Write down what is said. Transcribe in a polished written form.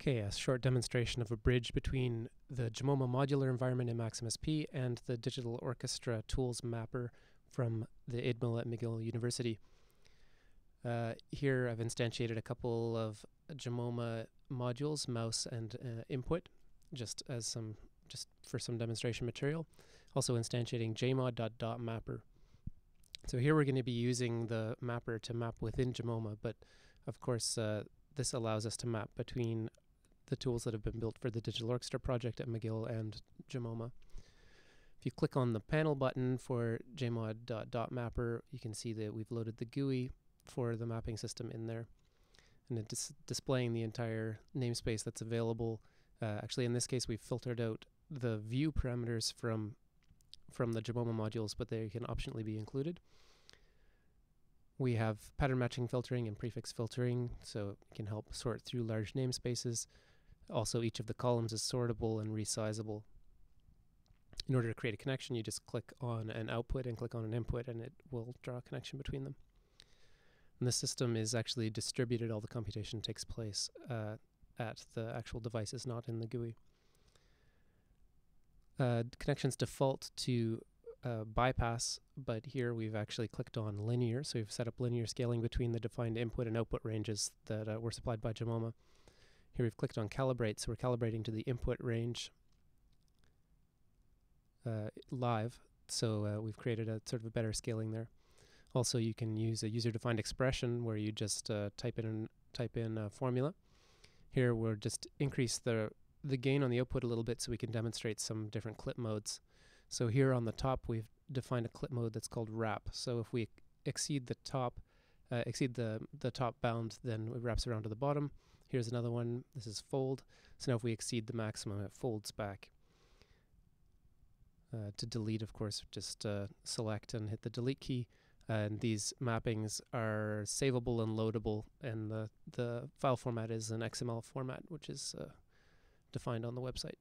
Okay, a short demonstration of a bridge between the Jamoma modular environment in MaximSP and the Digital Orchestra Tools Mapper from the IDMIL at McGill University. Here I've instantiated a couple of Jamoma modules, mouse and input, just for some demonstration material. Also instantiating jmod.mapper. So here we're going to be using the mapper to map within Jamoma, but of course this allows us to map between the tools that have been built for the Digital Orchestra project at McGill and Jamoma. If you click on the panel button for jmod.mapper, you can see that we've loaded the GUI for the mapping system in there, and it's displaying the entire namespace that's available. Actually, in this case, we've filtered out the view parameters from the Jamoma modules, but they can optionally be included. We have pattern matching filtering and prefix filtering, so it can help sort through large namespaces. Also, each of the columns is sortable and resizable. In order to create a connection, you just click on an output and click on an input, and it will draw a connection between them. And the system is actually distributed. All the computation takes place at the actual devices, not in the GUI. Connections default to bypass, but here we've actually clicked on linear, so we've set up linear scaling between the defined input and output ranges that were supplied by Jamoma. Here we've clicked on calibrate, so we're calibrating to the input range live, so we've created a sort of a better scaling there. Also, you can use a user-defined expression where you just type in a formula. Here we'll just increase the gain on the output a little bit so we can demonstrate some different clip modes. So here on the top we've defined a clip mode that's called wrap. So if we exceed the top bound, then it wraps around to the bottom. Here's another one. This is fold. So now if we exceed the maximum, it folds back. To delete, of course, just select and hit the delete key. And these mappings are savable and loadable, and the file format is an XML format, which is defined on the website.